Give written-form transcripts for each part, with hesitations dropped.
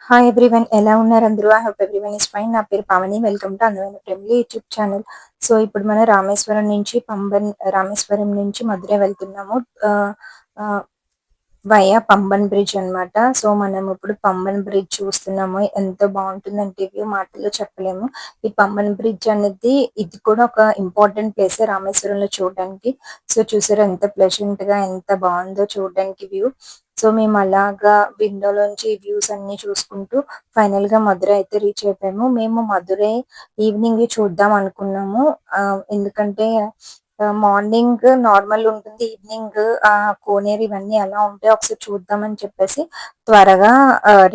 Hi everyone, ఎలా ఉన్నారు అందరూ? I hope everyone is fine. నా పేరు పావని. వెల్కమ్ టు అందమైన ఫ్రెండ్లీ యూట్యూబ్ ఛానల్. సో ఇప్పుడు మనం రామేశ్వరం నుంచి మధురై వెళ్తున్నాము. వయా పంబన్ బ్రిడ్జ్ అన్నమాట. సో మనం ఇప్పుడు పంబన్ బ్రిడ్జ్ చూస్తున్నాము. ఎంతో బాగుంటుందంటే వ్యూ మాటల్లో చెప్పలేము. ఈ పంబన్ బ్రిడ్జ్ అనేది ఇది కూడా ఒక ఇంపార్టెంట్ ప్లేస్ రామేశ్వరంలో చూడడానికి. సో చూసారా ఎంత ప్లెజెంట్ గా ఎంత బాగుందో చూడడానికి వ్యూ. సో మేము అలాగా విండోలోంచి వ్యూస్ అన్ని చూసుకుంటూ ఫైనల్ గా మధురై అయితే రీచ్ అయిపోయాము. మేము మధురై ఈవినింగ్ చూద్దాం అనుకున్నాము. ఎందుకంటే మార్నింగ్ నార్మల్ ఉంటుంది, ఈవినింగ్ కోనేరు ఇవన్నీ ఎలా ఉంటాయో ఒకసారి చూద్దామని చెప్పేసి త్వరగా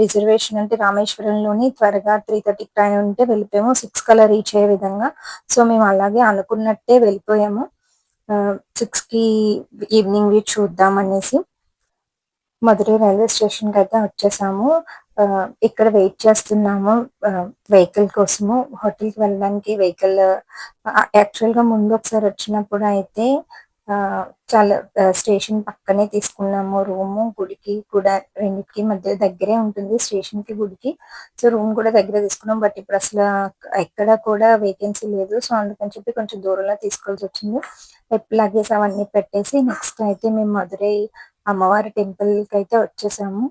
రిజర్వేషన్ అంటే రామేశ్వరంలోని త్వరగా 3:30 ట్రైన్ ఉంటే వెళ్ళిపోయాము, 6 కల్లా రీచ్ అయ్యే విధంగా. సో మేము అలాగే అనుకున్నట్టే వెళ్ళిపోయాము. 6కి ఈవినింగ్ వ్యూ చూద్దాం అనేసి మధురై రైల్వే స్టేషన్ కి అయితే వచ్చేసాము. ఇక్కడ వెయిట్ చేస్తున్నాము వెహికల్ కోసము. హోటల్ కి వెళ్ళడానికి వెహికల్ యాక్చువల్ గా ముందు ఒకసారి వచ్చినప్పుడు అయితే ఆ చాలా స్టేషన్ పక్కనే తీసుకున్నాము రూము. గుడికి కూడా రెండింటికి మధ్య దగ్గరే ఉంటుంది, స్టేషన్ కి గుడికి. సో రూమ్ కూడా దగ్గర తీసుకున్నాం. బట్ ఇప్పుడు అసలు ఎక్కడ కూడా వేకెన్సీ లేదు. సో అందుకని చెప్పి కొంచెం దూరంలో తీసుకోవాల్సి వచ్చింది. లగేజ్ అవన్నీ పెట్టేసి నెక్స్ట్ అయితే మేము మధురై అమ్మవారి టెంపుల్ కి అయితే వచ్చేసాము.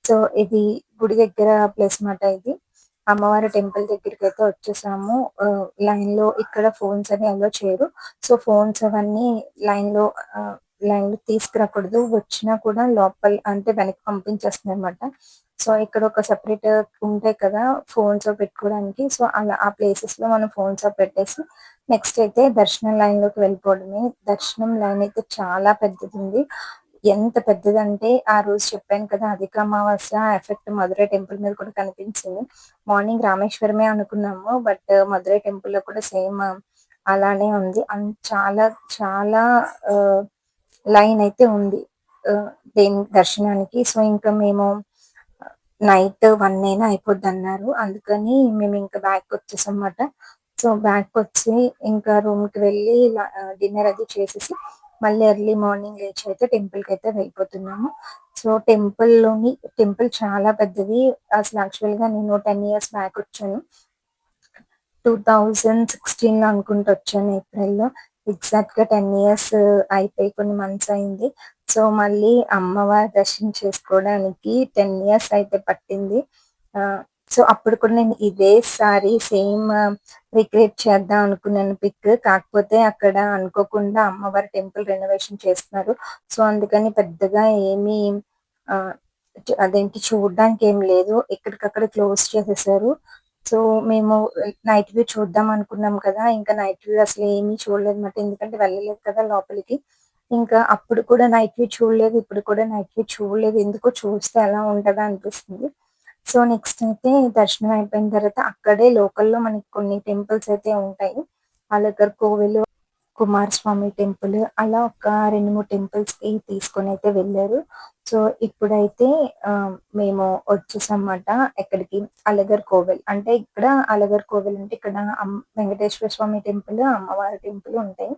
సో ఇది గుడి దగ్గర ప్లేస్ మాట ఇది. అమ్మవారి టెంపుల్ దగ్గరికి అయితే వచ్చేసాము. లైన్ లో ఇక్కడ ఫోన్స్ అని అలో చేయరు. సో ఫోన్స్ అవన్నీ లైన్ లో లైన్ లో తీసుకురాకూడదు. వచ్చినా కూడా లోపల అంటే వెనక్కి పంపించేస్తుంది అనమాట. సో ఇక్కడ ఒక సెపరేట్ ఉంటాయి కదా ఫోన్స్ పెట్టుకోవడానికి. సో అలా ఆ ప్లేసెస్ లో మనం ఫోన్స్ పెట్టేసి నెక్స్ట్ అయితే దర్శనం లైన్ లోకి వెళ్ళిపోవడమే. దర్శనం లైన్ అయితే చాలా పెద్దది ఉంది. ఎంత పెద్దదంటే ఆ రోజు చెప్పాను కదా అధిక అమావాస్య ఎఫెక్ట్ మధురై టెంపుల్ మీద కూడా కనిపించింది. మార్నింగ్ రామేశ్వరమే అనుకున్నాము, బట్ మధురై టెంపుల్ లో కూడా సేమ్ అలానే ఉంది. చాలా చాలా లైన్ అయితే ఉంది దేని దర్శనానికి. సో ఇంకా మేము నైట్ 1 అయినా అయిపోద్ది అన్నారు, అందుకని మేము ఇంకా బ్యాక్ వచ్చేసాం అన్నమాట. సో బ్యాక్ వచ్చి ఇంకా రూమ్ కి వెళ్ళి డిన్నర్ అది చేసేసి మళ్ళీ ఎర్లీ మార్నింగ్ లేచి అయితే టెంపుల్ కి అయితే వెళ్ళిపోతున్నాము. సో టెంపుల్ చాలా పెద్దది. అసలు యాక్చువల్ గా నేను 10 ఇయర్స్ బ్యాక్ వచ్చాను. 2016 లో అనుకుంటూ వచ్చాను, ఏప్రిల్లో. ఎగ్జాక్ట్ గా 10 ఇయర్స్ అయిపోయి కొన్ని మంత్స్ అయింది. సో మళ్ళీ అమ్మవారి దర్శనం చేసుకోవడానికి 10 ఇయర్స్ అయితే పట్టింది. ఆ సో అప్పుడు కూడా నేను ఇదే సారి సేమ్ రిక్రియేట్ చేద్దాం అనుకున్నాను పిక్. కాకపోతే అక్కడ అనుకోకుండా అమ్మవారి టెంపుల్ రెనోవేషన్ చేస్తున్నారు. సో అందుకని పెద్దగా ఏమీ ఆ అదేంటి చూడడానికి ఏం లేదు, ఎక్కడికక్కడ క్లోజ్ చేసేసారు. సో మేము నైట్ వ్యూ చూద్దాం అనుకున్నాం కదా, ఇంకా నైట్ వ్యూ అసలు ఏమీ చూడలేదు అన్నమాట. ఎందుకంటే వెళ్ళలేదు కదా లోపలికి. ఇంకా అప్పుడు కూడా నైట్ వ్యూ చూడలేదు, ఇప్పుడు కూడా నైట్ వ్యూ చూడలేదు. ఎందుకో చూస్తే ఎలా ఉంటదా అనిపిస్తుంది. సో నెక్స్ట్ అయితే దర్శనం అయిపోయిన తర్వాత అక్కడే లోకల్లో మనకి కొన్ని టెంపుల్స్ అయితే ఉంటాయి. అలగర్ కోవిల్, కుమారస్వామి టెంపుల్, అలా ఒక 2, 3 టెంపుల్స్ కి తీసుకొని అయితే వెళ్ళారు. సో ఇప్పుడైతే మేము వచ్చేసామన్నమాట. ఎక్కడికి? అలగర్ కోవిల్. అంటే ఇక్కడ అలగర్ కోవిల్ అంటే ఇక్కడ వెంకటేశ్వర స్వామి టెంపుల్, అమ్మవారి టెంపుల్ ఉంటాయి.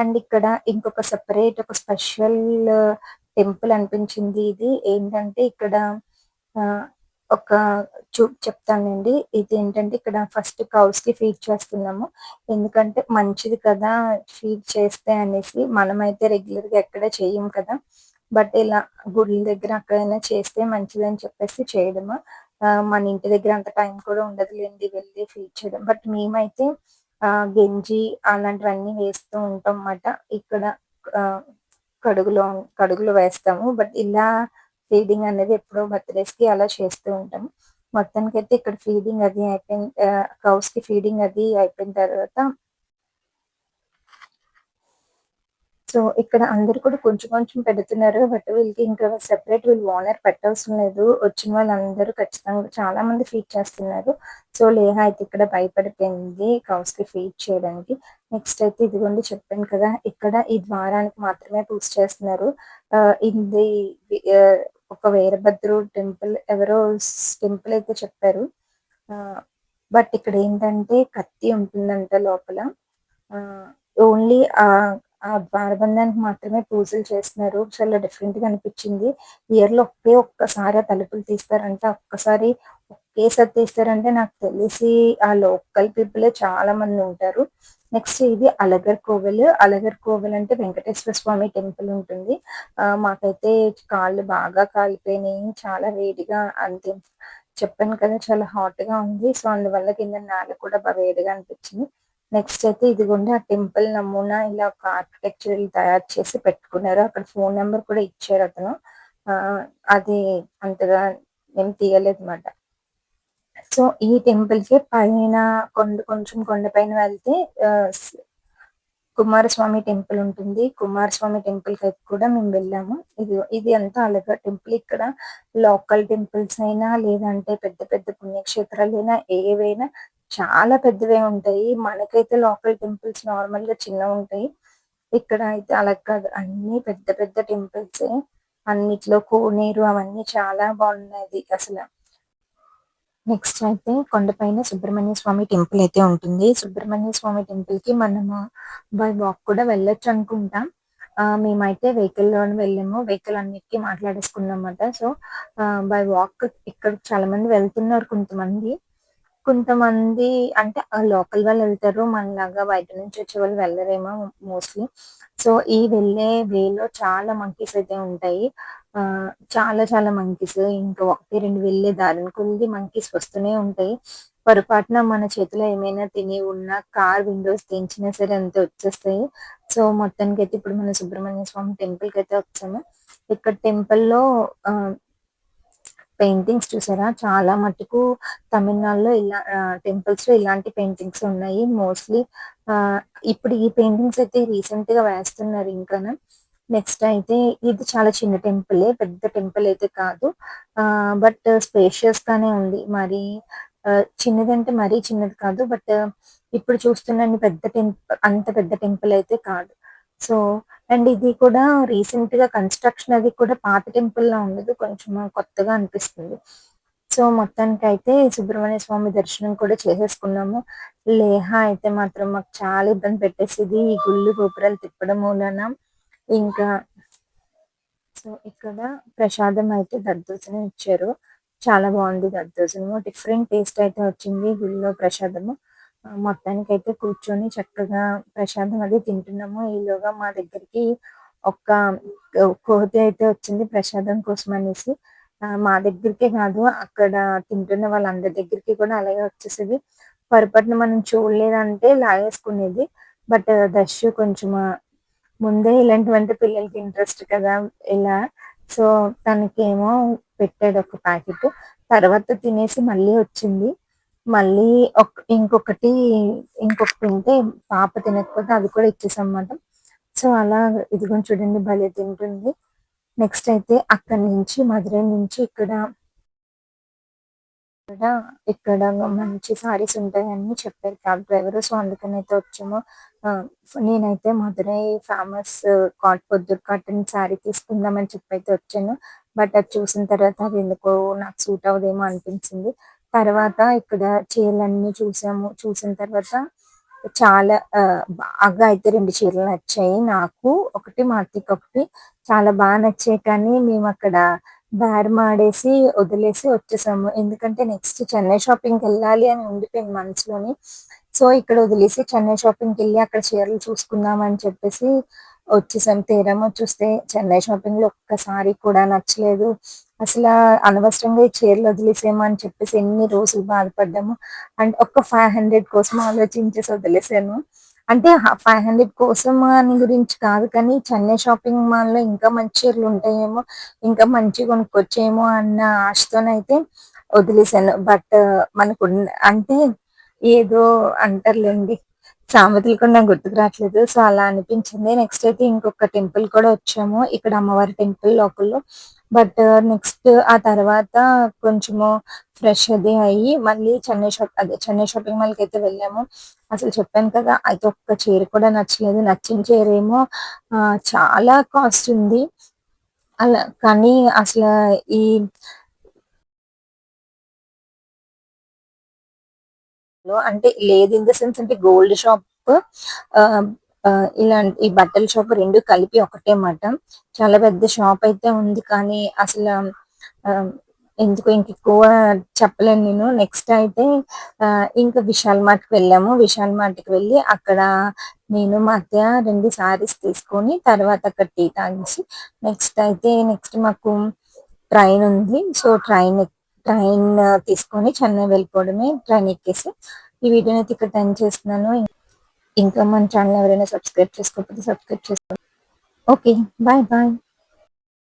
అండ్ ఇక్కడ ఇంకొక సెపరేట్ ఒక స్పెషల్ టెంపుల్ అనిపించింది. ఇది ఏంటంటే ఇక్కడ ఆ ఒక చెప్తానండి. ఇది ఏంటంటే ఇక్కడ ఫస్ట్ కౌస్ కి ఫీడ్ చేస్తున్నాము. ఎందుకంటే మంచిది కదా ఫీడ్ చేస్తే అనేసి. మనమైతే రెగ్యులర్ గా ఎక్కడ చెయ్యం కదా, బట్ ఇలా గుడ్ల దగ్గర అక్కడైనా చేస్తే మంచిదని చెప్పేసి చేయడము. మన ఇంటి దగ్గర అంత టైం కూడా ఉండదులేండి వెళ్ళి ఫీడ్ చేయడం. బట్ మేమైతే గంజి అలాంటివన్నీ వేస్తూ ఉంటాం అన్నమాట. ఇక్కడ ఆ, కడుగులో కడుగులో వేస్తాము. బట్ ఇలా ఫీడింగ్ అనేది ఎప్పుడో బర్త్డేస్ కి అలా చేస్తూ ఉంటాము. మొత్తానికైతే ఇక్కడ ఫీడింగ్ అది అయిపోయిన కౌస్ కి ఫీడింగ్ అది అయిపోయిన తర్వాత సో ఇక్కడ అందరూ కూడా కొంచెం కొంచెం పెడుతున్నారు. బట్ వీళ్ళకి ఇంకా సెపరేట్ వీళ్ళు ఓనర్ పెట్టవసరం లేదు. వచ్చిన వాళ్ళందరూ ఖచ్చితంగా చాలా మంది ఫీడ్ చేస్తున్నారు. సో లేహ అయితే ఇక్కడ భయపడిపోయింది కౌస్ కి ఫీడ్ చేయడానికి. నెక్స్ట్ అయితే ఇదిగోండి చెప్పాను కదా ఇక్కడ ఈ ద్వారానికి మాత్రమే పూజ చేస్తున్నారు. ఇది ఆ, ఒక వీరభద్రు టెంపుల్ ఎవరో టెంపుల్ అయితే చెప్పారు. బట్ ఇక్కడ ఏంటంటే కత్తి ఉంటుందంట లోపల. ఓన్లీ ఆ ద్వారబంధానికి మాత్రమే పూజలు చేస్తున్నారు. చాలా డిఫరెంట్ గా అనిపించింది. ఇయర్ లో ఒక్కసారి ఆ తలుపులు తీస్తారంట. ఒక్కసారి కేస్ ఎత్తేస్తారంటే నాకు తెలిసి ఆ లోకల్ పీపులే చాలా మంది ఉంటారు. నెక్స్ట్ ఇది అళగర్ కోవెల్. అళగర్ కోవెల్ అంటే వెంకటేశ్వర స్వామి టెంపుల్ ఉంటుంది. మాకైతే కాళ్ళు బాగా కాలిపోయినాయి. చాలా వేడిగా అంతే చెప్పాను కదా! చాలా హాట్‌గా ఉంది. సో, అందువల్ల కింద నేల కూడా వేడిగా అనిపించింది. నెక్స్ట్ అయితే ఇదిగోండి ఆ టెంపుల్ నమూనా ఇలా ఒక ఆర్కిటెక్చరల్ తయారు చేసి పెట్టుకున్నారు. అక్కడ ఫోను నంబర్ కూడా ఇచ్చారతను. అది అంతగా ఏం తీయలేదు మాట. సో, ఈ టెంపుల్‌కి పైన కొంచెం కొండ పైన వెళ్తే ఆహ్, స్ కుమారస్వామి టెంపుల్ ఉంటుంది. కుమారస్వామి టెంపుల్‌కైతే కూడా మేము వెళ్ళాము. ఇది అంతా అలగా టెంపుల్. ఇక్కడ లోకల్ టెంపుల్స్ అయినా, లేదంటే పెద్ద పెద్ద పుణ్యక్షేత్రాలైనా, ఏవైనా చాలా పెద్దవే ఉంటాయి. మనకైతే లోకల్ టెంపుల్స్ నార్మల్‌గా చిన్నవుంటాయి. ఇక్కడ అయితే అలా కాదు. అన్నీ పెద్ద పెద్ద టెంపుల్సే. అన్నిట్లో కోనేరు అవన్నీ చాలా బాగున్నది అసల. నెక్స్ట్ అయితే కొండపైన సుబ్రహ్మణ్య స్వామి టెంపుల్ అయితే ఉంటుంది. సుబ్రహ్మణ్య స్వామి టెంపుల్‌కి మనము బై వాక్ కూడా వెళ్ళొచ్చనుకుంటా. మేమైతే వెహికల్‌లోనే వెళ్ళాము. వెహికల్ అన్నిటికి మాట్లాడేసుకున్నామన్నమాట. సో, బై వాక్ ఇక్కడ చాలా మంది వెళ్తున్నారు కొంతమంది. కొంతమంది అంటే లోకల్ వాళ్ళెళ్తారు. మనలాగా బయట నుంచి వచ్చేవాళ్ళు వెళ్ళరేమో మోస్ట్‌లీ. సో, ఈ వెళ్ళే వేలో చాలా మంకీస్ అయితే ఉంటాయి. చాలా చాలా మంకీస్. ఇంకా 1, 2 వెళ్ళే దారిన కొద్దీ మంకీస్ వస్తూనే ఉంటాయి. పొరపాటున మన చేతిలో ఏమైనా తిని ఉన్నా కార్ విండోస్ తెంచినా సరే అంతే వచ్చేస్తాయి. సో, మొత్తానికైతే ఇప్పుడు మన సుబ్రహ్మణ్య స్వామి టెంపుల్‌కైతే వచ్చాము. ఇక్కడ టెంపుల్‌లో ఆహ్ పెయింటింగ్స్ చూసారా? చాలా మటుకు తమిళనాడులో టెంపుల్స్‌లో ఇలాంటి పెయింటింగ్స్ ఉన్నాయి. మోస్ట్‌లీ ఆహ్, ఇప్పుడు ఈ పెయింటింగ్స్ అయితే రీసెంట్‌గా వేస్తున్నారు ఇంకాను. నెక్స్ట్ అయితే ఇది చాలా చిన్న టెంపులే. పెద్ద టెంపుల్ అయితే కాదు. బట్ స్పేషియస్‌గానే ఉంది. మరి చిన్నదంటే మరీ చిన్నది కాదు. బట్ ఇప్పుడు చూస్తున్నన్ని అంత పెద్ద టెంపుల్ అయితే కాదు. సో, అండ్ ఇది కూడా రీసెంట్‌గా కన్‌స్ట్రక్షన్ అది కూడా పాత టెంపుల్‌లా ఉండదు. కొంచెం కొత్తగా అనిపిస్తుంది. సో, మొత్తానికైతే సుబ్రహ్మణ్య స్వామి దర్శనం కూడా చేసేసుకున్నాము. లేహా అయితే మాత్రం మాకు చాలా ఇబ్బంది పెట్టేసిది. ఈ గుళ్ళు, గోపురాలు తిప్పడం మూలాన. ఇంకా సో, ఇక్కడ ప్రసాదం అయితే దద్దోజనం ఇచ్చారు. చాలా బావుంది దద్దోజనము. డిఫరెంట్ టేస్ట్ అయితే వచ్చింది గుడిలో ప్రసాదము. మొత్తానికైతే కూర్చొని చక్కగా ప్రసాదం అది తింటున్నాము. ఈలోగా మా దగ్గరికి ఒక కోతి అయితే వచ్చింది ప్రసాదం కోసం అనేసి. మా దగ్గరికే కాదు అక్కడ తింటున్న వాళ్ళందరి దగ్గరికి కూడా అలాగే వచ్చేసేది. పొరపాటున మనం చూడలేదంటే లాగేసుకునేది. బట్ దర్శు కొంచెం ముందే ఇలాంటివంటే పిల్లలకి ఇంట్రెస్ట్ కదా! ఇలా. సో, తనకేమో పెట్టాడు ఒక ప్యాకెట్. తర్వాత తినేసి మళ్ళీ వచ్చింది. మళ్ళీ ఇంకొకటి ఉంటే పాప తినకపోతే అది కూడా ఇచ్చేసామన్నమాట. సో, అలా ఇదిగోండి చూడండి భలే తింటుంది. నెక్స్ట్ అయితే అక్కడి నుంచి మధురై నుంచి ఇక్కడ ఇక్కడ మంచి సారీస్ ఉంటాయని చెప్పారు క్యాబ్ డ్రైవరు. సో, అందుకనైతే వచ్చాము. ఆహ్, నేనైతే మధురై ఫేమస్ పొద్దురు కాటన్ శారీ తీసుకుందామని చెప్పైతే వచ్చాను. బట్ అది చూసిన తర్వాత అది ఎందుకో నాకు సూట్ అవ్వదేమో అనిపించింది. తర్వాత ఇక్కడ చీరలన్నీ చూసాము. చూసిన తర్వాత చాలా బాగా అయితే 2 చీరలు నచ్చాయి నాకు. ఒకటి మా అత్తయ్యకొకటి. చాలా నచ్చాయి కానీ మేమక్కడ బేరమాడేసి వదిలేసి వచ్చేసాము. ఎందుకంటే నెక్స్ట్ చెన్నై షాపింగ్‌కెళ్ళాలి అని ఉండిపోయింది మనసులోని. సో, ఇక్కడ వదిలేసి చెన్నై షాపింగ్‌కెళ్ళి అక్కడ చీరలు చూసుకుందాం అని చెప్పేసి వచ్చేసాం. తీరా చూస్తే చెన్నై షాపింగ్‌లో ఒక్క సారీ కూడా నచ్చలేదు. అసలా అనవసరంగా ఈ చీరలు వదిలేసాము అని చెప్పేసి ఎన్ని రోజులు బాధపడ్డాము. అండ్ ఒక 500 కోసం ఆలోచించేసి వదిలేసాను. అంటే 500 కోసం అని గురించి కాదు కానీ చెన్నై షాపింగ్ మాల్‌లో ఇంకా మంచి చీరలుంటాయేమో, ఇంకా మంచివి కొనుక్కోవచ్చేమో అన్న ఆశతోనైతే వదిలేసాను. బట్ అంటే ఏదో అంటారులెండి. సామెతలు కూడా నాకు గుర్తుకు రావట్లేదు. సో, అలా అనిపించింది. నెక్స్ట్ అయితే ఇంకొక టెంపుల్ కూడా వచ్చాము. ఇక్కడ అమ్మవారి టెంపుల్ లోకల్‌లో. బట్ నెక్స్ట్ ఆ తర్వాత కొంచెము ఫ్రెష్ అది అయ్యి మళ్ళీ చెన్నై షాపింగ్ మాల్‌కైతే వెళ్ళాము. అసలు చెప్పాను కదా! అయితే ఒక్క చీర కూడా నచ్చలేదు. నచ్చిన చీరేమో చాలా కాస్ట్ ఉంది. అలా కానీ అసలా ఈ అంటే లేదు ఇన్ ద సెన్స్ అంటే గోల్డ్ షాప్ ఆహ్, ఇలాంటి ఈ బట్టల షాప్ 2 కలిపి ఒకటే మాట. చాలా పెద్ద షాప్ అయితే ఉంది కానీ అసల ఆహ్, ఎందుకు ఇంకెక్కువ చెప్పలేను నేను. నెక్స్ట్ అయితే ఇంకా విశాల్ మార్ట్‌కి వెళ్ళాము. విశాల్ మార్ట్‌కి వెళ్ళి అక్కడ నేను, మా అత్తయ్య 2 శారీస్ తీసుకొని తర్వాత అక్కడ టీ తాగేసి నెక్స్ట్ మాకు ట్రైన్ ఉంది. సో, ట్రైన్ తీసుకొని చెన్నై వెళ్ళిపోవడమే. ట్రైన్ ఎక్కేసి ఈ వీడియోనైతే ఇక్కడ ఎండ్ చేస్తున్నాను. ఇంకా మన ఛానల్ ఎవరైనా సబ్స్క్రైబ్ చేసుకోకపోతే సబ్స్క్రైబ్ చేసుకోండి. ఓకే. బాయ్. బాయ్.